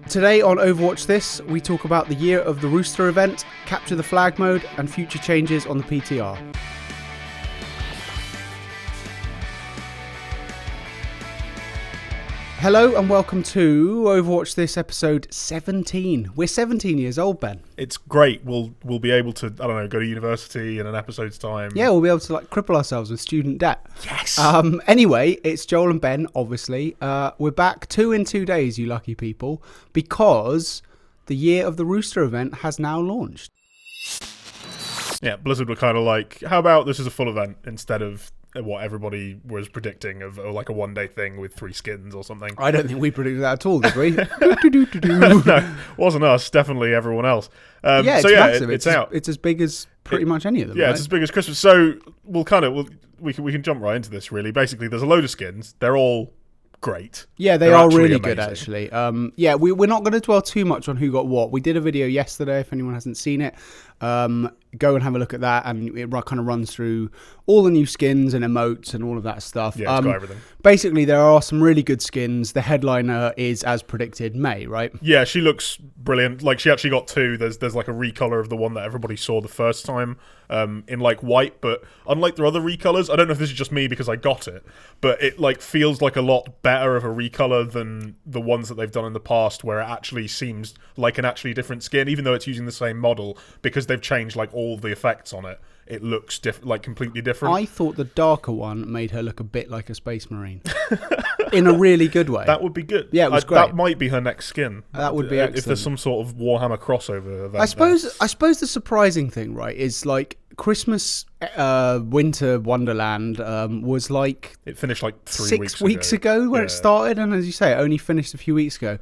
Today on Overwatch This, we talk about the year of the Rooster event, capture the flag mode, and future changes on the PTR. Hello and welcome to Overwatch This episode 17. We're 17 years old, Ben. It's great. We'll be able to, I don't know, go to university in an episode's time. Yeah, we'll be able to cripple ourselves with student debt. Yes. Anyway, it's Joel and Ben, obviously. We're back 2 in 2 days, you lucky people, because the year of the Rooster event has now launched. Yeah, Blizzard were kind of like, how about this is a full event instead of what everybody was predicting of like a one-day thing with 3 skins or something. I don't think we predicted that at all, did we? No, wasn't us. Definitely everyone else. It's massive. It's out. It's as big as pretty much any of them. Yeah, right? It's as big as Christmas. So we can jump right into this. Really, basically, there's a load of skins. They're all great. Yeah, They're are actually really amazing. good, actually. We're not going to dwell too much on who got what. We did a video yesterday, if anyone hasn't seen it. Go and have a look at that, and it kind of runs through all the new skins and emotes and all of that stuff. Yeah, it's got everything. Basically, there are some really good skins. The headliner is, as predicted, May, right? Yeah, she looks brilliant. Like, she actually got 2. There's like a recolor of the one that everybody saw the first time in like white, but unlike their other recolors, I don't know if this is just me because I got it, but it like feels like a lot better of a recolor than the ones that they've done in the past, where it actually seems like an actually different skin, even though it's using the same model, because they've changed like all the effects on it. It looks completely different. I thought the darker one made her look a bit like a space marine. In a really good way. That would be good. Yeah, it was great. That might be her next skin. That would be excellent. If there's some sort of Warhammer crossover event. I suppose the surprising thing, right, is like Christmas Winter Wonderland was like... It finished like 3 6 weeks ago where it started, and as you say, it only finished a few weeks ago.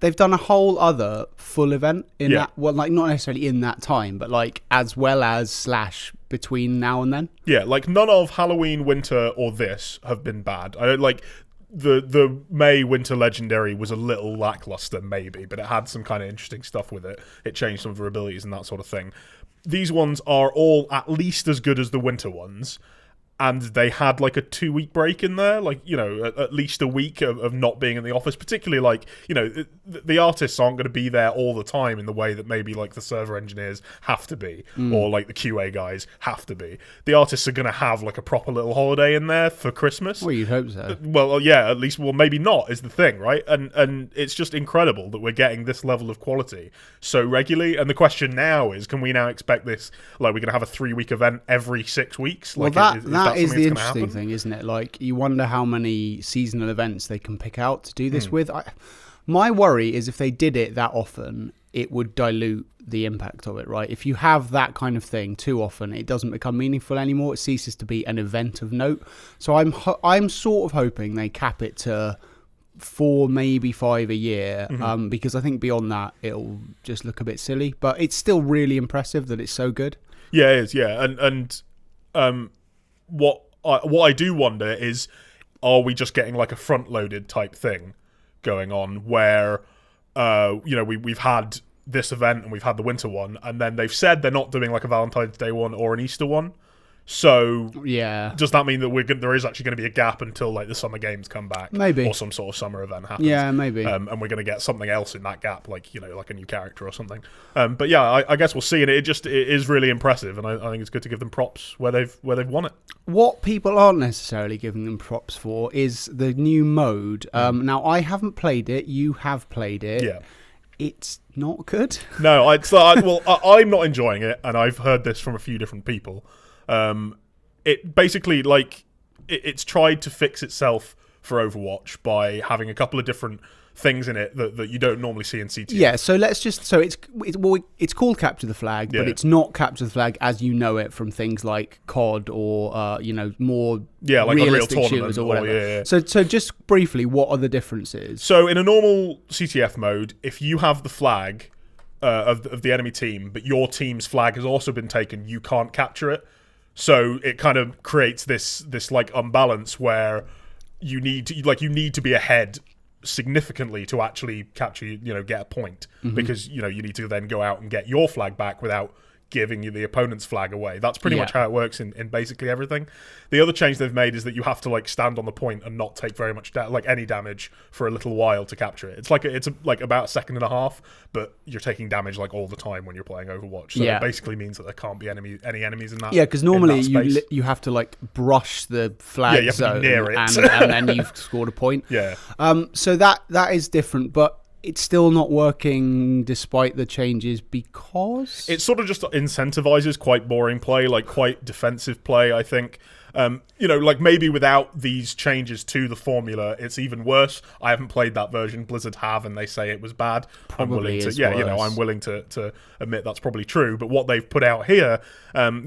They've done a whole other full event in that, well, like not necessarily in that time, but like as well as / between now and then. Yeah, like none of Halloween, Winter, or this have been bad. I don't like the May Winter Legendary was a little lackluster, maybe, but it had some kind of interesting stuff with it. It changed some of her abilities and that sort of thing. These ones are all at least as good as the Winter ones. And they had like a 2-week break in there, like, you know, at least a week of not being in the office, particularly like, you know, the artists aren't going to be there all the time in the way that maybe like the server engineers have to be, or like the QA guys have to be. The artists are going to have like a proper little holiday in there for Christmas. Well, you'd hope so. Well, yeah, at least, well, maybe not is the thing, right? And it's just incredible that we're getting this level of quality so regularly. And the question now is, can we now expect this, like we're going to have a 3-week event every 6 weeks? Well, like, that is the interesting thing, isn't it? Like, you wonder how many seasonal events they can pick out to do this with. My worry is if they did it that often, it would dilute the impact of it, right? If you have that kind of thing too often, it doesn't become meaningful anymore. It ceases to be an event of note. So I'm sort of hoping they cap it to 4, maybe 5 a year, because I think beyond that, it'll just look a bit silly. But it's still really impressive that it's so good. Yeah, it is, yeah. And what I do wonder is, are we just getting like a front-loaded type thing going on where, you know, we've had this event and we've had the winter one, and then they've said they're not doing like a Valentine's Day one or an Easter one. So yeah, does that mean that there is actually going to be a gap until like the summer games come back, maybe, or some sort of summer event happens? Yeah, maybe. And we're going to get something else in that gap, like, you know, like a new character or something. But yeah, I guess we'll see. And it is really impressive, and I think it's good to give them props where they've won it. What people aren't necessarily giving them props for is the new mode. Now, I haven't played it. You have played it. Yeah. It's not good. No, I'm not enjoying it, and I've heard this from a few different people. It basically, like, it's tried to fix itself for Overwatch by having a couple of different things in it that you don't normally see in CTF. Yeah, so it's called Capture the Flag, but it's not Capture the Flag as you know it from things like COD or you know, more like realistic real shooters or whatever. Yeah. So just briefly, what are the differences? So in a normal CTF mode, if you have the flag of the enemy team, but your team's flag has also been taken, you can't capture it. So it kind of creates this like unbalance where you need to be ahead significantly to actually capture, you know, get a point, because, you know, you need to then go out and get your flag back without giving you the opponent's flag away. That's pretty much how it works in basically everything. The other change they've made is that you have to like stand on the point and not take very much any damage for a little while to capture it. It's like about a second and a half, but you're taking damage like all the time when you're playing Overwatch. So it basically means that there can't be any enemies in that. Yeah, because normally you have to like brush the flag you have to be near it. and then you've scored a point. Yeah. So that is different, but it's still not working despite the changes because it sort of just incentivizes quite boring play, like quite defensive play, I think. Like maybe without these changes to the formula, it's even worse. I haven't played that version. Blizzard have, and they say it was bad. Probably I'm willing to admit that's probably true. But what they've put out here, I'm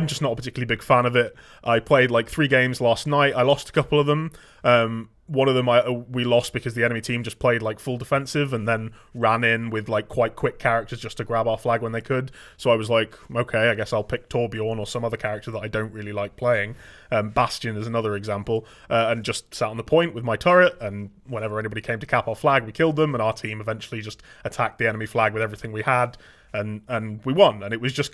just not a particularly big fan of it. I played like 3 games last night. I lost a couple of them. One of them we lost because the enemy team just played like full defensive and then ran in with like quite quick characters just to grab our flag when they could. So I was like, okay, I guess I'll pick Torbjorn or some other character that I don't really like playing. Bastion is another example, and just sat on the point with my turret, and whenever anybody came to cap our flag, we killed them, and our team eventually just attacked the enemy flag with everything we had. And we won, and it was just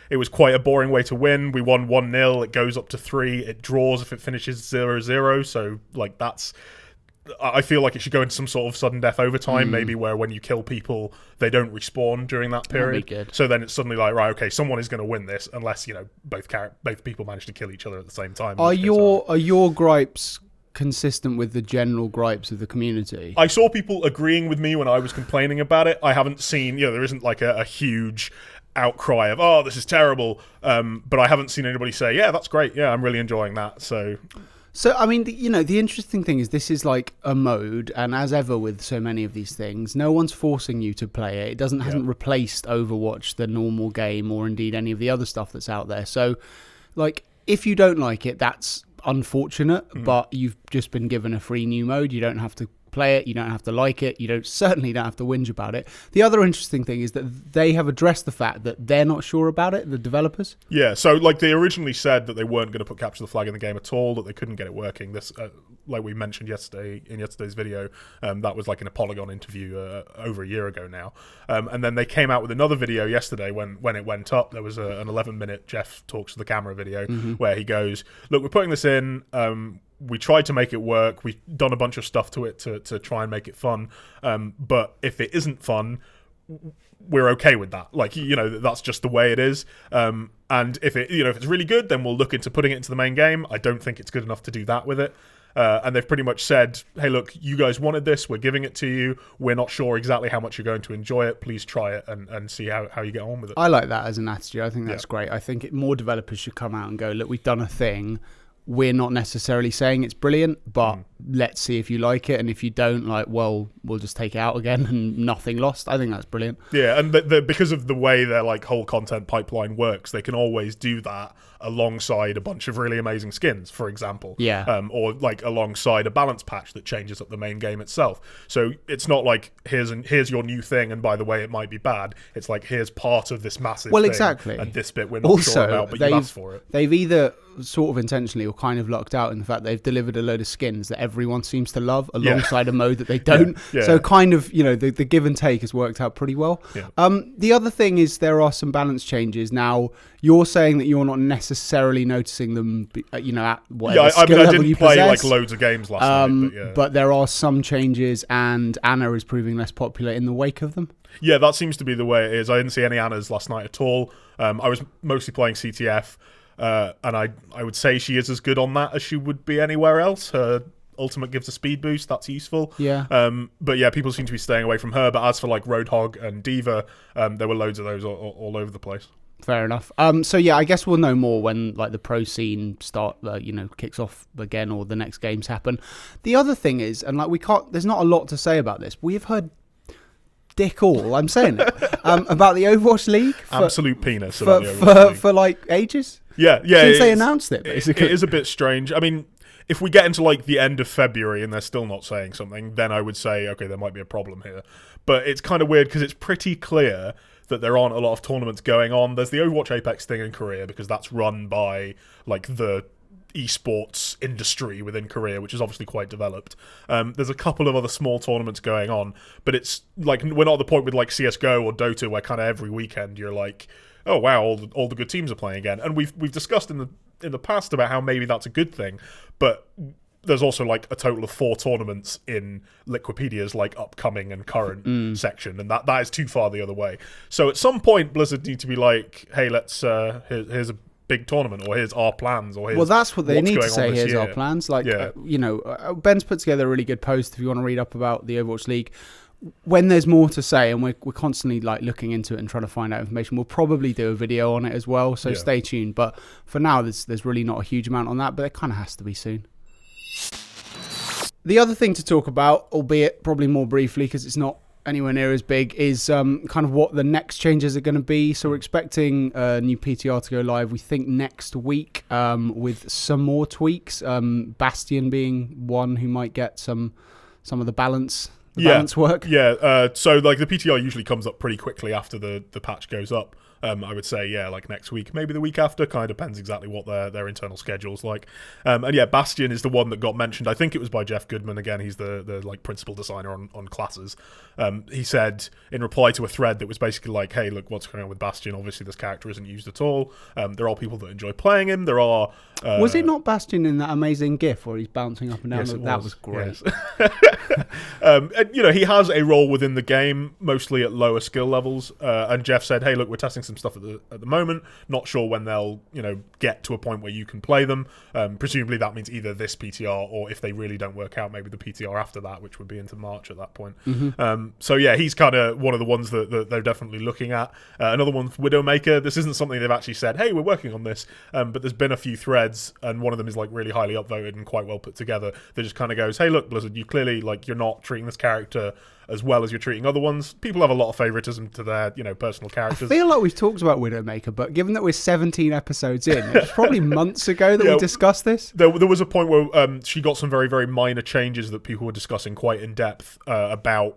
it was quite a boring way to win. We won 1-0, it goes up to 3, it draws if it finishes 0-0, so like I feel like it should go into some sort of sudden death overtime, maybe where when you kill people, they don't respawn during that period. That'd be good. So then it's suddenly like, right, okay, someone is going to win this, unless both people manage to kill each other at the same time. Are your gripes consistent with the general gripes of the community? I saw people agreeing with me when I was complaining about it. I haven't seen, there isn't like a huge outcry of, oh, this is terrible. But I haven't seen anybody say, yeah, that's great. Yeah, I'm really enjoying that. So I mean, the interesting thing is this is like a mode, and as ever with so many of these things, no one's forcing you to play it. It hasn't replaced Overwatch, the normal game, or indeed any of the other stuff that's out there. So, like, if you don't like it, that's unfortunate, but you've just been given a free new mode. You don't have to play it, you don't have to like it, you certainly don't have to whinge about it. The other interesting thing is that they have addressed the fact that they're not sure about it, the developers. Yeah, so like they originally said that they weren't going to put capture the flag in the game at all, that they couldn't get it working. This, like we mentioned in yesterday's video, that was like in a Polygon interview over a year ago now. And then they came out with another video yesterday when it went up. There was an 11-minute Jeff talks to the camera video where he goes, look, we're putting this in, we tried to make it work. We've done a bunch of stuff to it to try and make it fun. But if it isn't fun, we're okay with that. Like, that's just the way it is. And if it's really good, then we'll look into putting it into the main game. I don't think it's good enough to do that with it. And they've pretty much said, hey, look, you guys wanted this. We're giving it to you. We're not sure exactly how much you're going to enjoy it. Please try it and see how you get on with it. I like that as an attitude. I think that's great. I think more developers should come out and go, look, we've done a thing. We're not necessarily saying it's brilliant, but let's see if you like it. And if you don't, we'll just take it out again and nothing lost. I think that's brilliant. Yeah, and because of the way their whole content pipeline works, they can always do that alongside a bunch of really amazing skins, for example. Yeah. Or alongside a balance patch that changes up the main game itself. So it's not like here's your new thing, and by the way, it might be bad. It's like here's part of this massive thing, exactly. And this bit we're not sure about, but you asked for it. They've either sort of intentionally or kind of lucked out in the fact they've delivered a load of skins that everyone seems to love alongside a mode that they don't. Yeah. So kind of, the give and take has worked out pretty well. Yeah. The other thing is there are some balance changes. Now, you're saying that you're not necessarily noticing them, at whatever skill level you possess. I didn't play loads of games last night. But there are some changes, and Anna is proving less popular in the wake of them. Yeah, that seems to be the way it is. I didn't see any Annas last night at all. I was mostly playing CTF. And I would say she is as good on that as she would be anywhere else. Her ultimate gives a speed boost. That's useful. Yeah. But yeah, people seem to be staying away from her. But as for Roadhog and Diva, there were loads of those all over the place. Fair enough. So yeah, I guess we'll know more when the pro scene kicks off again or the next games happen. The other thing is, and there's not a lot to say about this. We've heard dick all. I'm saying it about the Overwatch League. Absolute penis for ages. Yeah. Since they announced it, basically. It is a bit strange. I mean, if we get into the end of February and they're still not saying something, then I would say, okay, there might be a problem here. But it's kind of weird because it's pretty clear that there aren't a lot of tournaments going on. There's the Overwatch Apex thing in Korea because that's run by the esports industry within Korea, which is obviously quite developed. There's a couple of other small tournaments going on, but it's we're not at the point with CSGO or Dota where kind of every weekend you're oh wow, all the good teams are playing again. And we've discussed in the past about how maybe that's a good thing, but there's also like a total of 4 tournaments in Liquipedia's like upcoming and current section, and that is too far the other way. So at some point, Blizzard need to be like, hey, let's here's a big tournament, or here's our plans, or here's well, that's what they need to say. Here's year. our plans. Like, Ben's put together a really good post if you want to read up about the Overwatch League. When there's more to say, and we're constantly like looking into it and trying to find out information, we'll probably do a video on it as well. So stay tuned. But for now, there's really not a huge amount on that, but it kind of has to be soon. The other thing to talk about, albeit probably more briefly because it's not anywhere near as big, is kind of what the next changes are going to be. So we're expecting a new PTR to go live, we think, next week with some more tweaks. Bastion being one who might get some of the balance work. Yeah, so like the PTR usually comes up pretty quickly after the patch goes up. I would say, like next week, maybe the week after, kind of depends exactly what their internal schedule's like. And yeah, Bastion is the one that got mentioned. I think it was by Jeff Goodman. Again, he's the like principal designer on classes. He said in reply to a thread that was basically like, hey, look, what's going on with Bastion? Obviously, this character isn't used at all. There are people that enjoy playing him. There are... was it not Bastion in that amazing GIF where he's bouncing up and down? Yes, that was great. Yes. And, he has a role within the game, mostly at lower skill levels. And Jeff said, hey, look, we're testing some stuff at the moment. Not sure when they'll, get to a point where you can play them. Presumably that means either this PTR, or if they really don't work out, maybe the PTR after that, which would be into March at that point. Mm-hmm. So yeah, he's kind of one of the ones that they're definitely looking at. Another one, Widowmaker. This isn't something they've actually said, hey, we're working on this. But there's been a few threads, and one of them is like really highly upvoted and quite well put together. That just kind of goes, hey, look, Blizzard, you clearly you're not treating this character as well as you're treating other ones. People have a lot of favoritism to their, personal characters. I feel like we've talked about Widowmaker, but given that we're 17 episodes in, it was probably months ago that we discussed this. There was a point where she got some very, very minor changes that people were discussing quite in depth about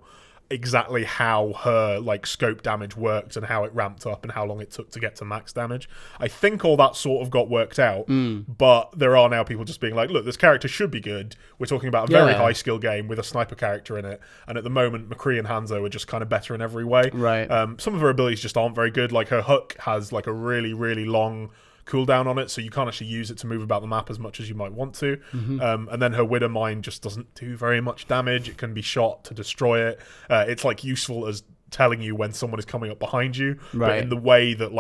exactly how her scope damage worked and how it ramped up and how long it took to get to max damage. I think all that sort of got worked out, but there are now people just being like, look, this character should be good. We're talking about a very high skill game with a sniper character in it, and at the moment McCree and Hanzo are just kind of better in every way. Right. Some of her abilities just aren't very good. Like her hook has a really, really long cooldown on it, so you can't actually use it to move about the map as much as you might want to. Mm-hmm. And then her Widow Mine just doesn't do very much damage. It can be shot to destroy it. It's useful as telling you when someone is coming up behind you, but in the way that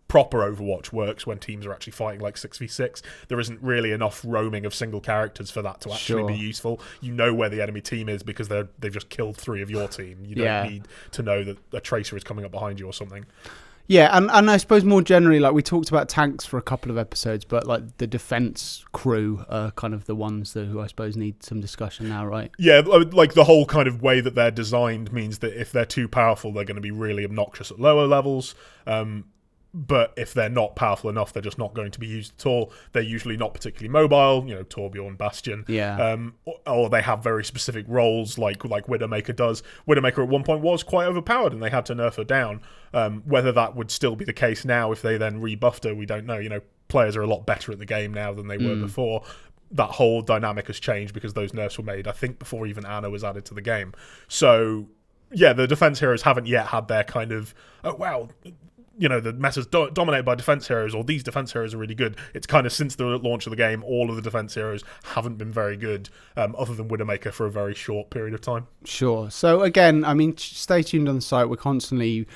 proper Overwatch works, when teams are actually fighting 6v6, there isn't really enough roaming of single characters for that to actually be useful. You know where the enemy team is because they've just killed 3 of your team. You don't need to know that a Tracer is coming up behind you or something. Yeah, and I suppose more generally, we talked about tanks for a couple of episodes, but the defense crew are kind of the ones who I suppose need some discussion now, right? Yeah, the whole kind of way that they're designed means that if they're too powerful, they're going to be really obnoxious at lower levels. But if they're not powerful enough, they're just not going to be used at all. They're usually not particularly mobile, Torbjorn, Bastion. Yeah. Or they have very specific roles like Widowmaker does. Widowmaker at one point was quite overpowered and they had to nerf her down. Whether that would still be the case now if they then rebuffed her, we don't know. Players are a lot better at the game now than they were before. That whole dynamic has changed because those nerfs were made, I think, before even Ana was added to the game. So, yeah, the defense heroes haven't yet had their kind of, oh, wow, the meta's dominated by defense heroes, or these defense heroes are really good. It's kind of since the launch of the game, all of the defense heroes haven't been very good, other than Widowmaker for a very short period of time. Sure. So again, stay tuned on the site. We're constantly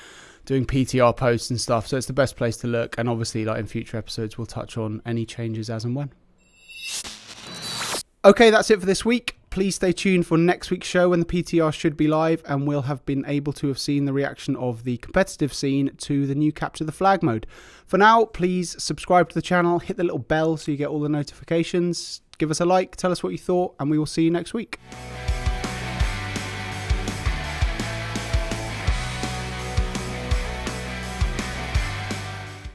doing PTR posts and stuff, so it's the best place to look. And obviously, in future episodes, we'll touch on any changes as and when. Okay, that's it for this week. Please stay tuned for next week's show when the PTR should be live, and we'll have been able to have seen the reaction of the competitive scene to the new Capture the Flag mode. For now, please subscribe to the channel, hit the little bell so you get all the notifications, give us a like, tell us what you thought, and we will see you next week.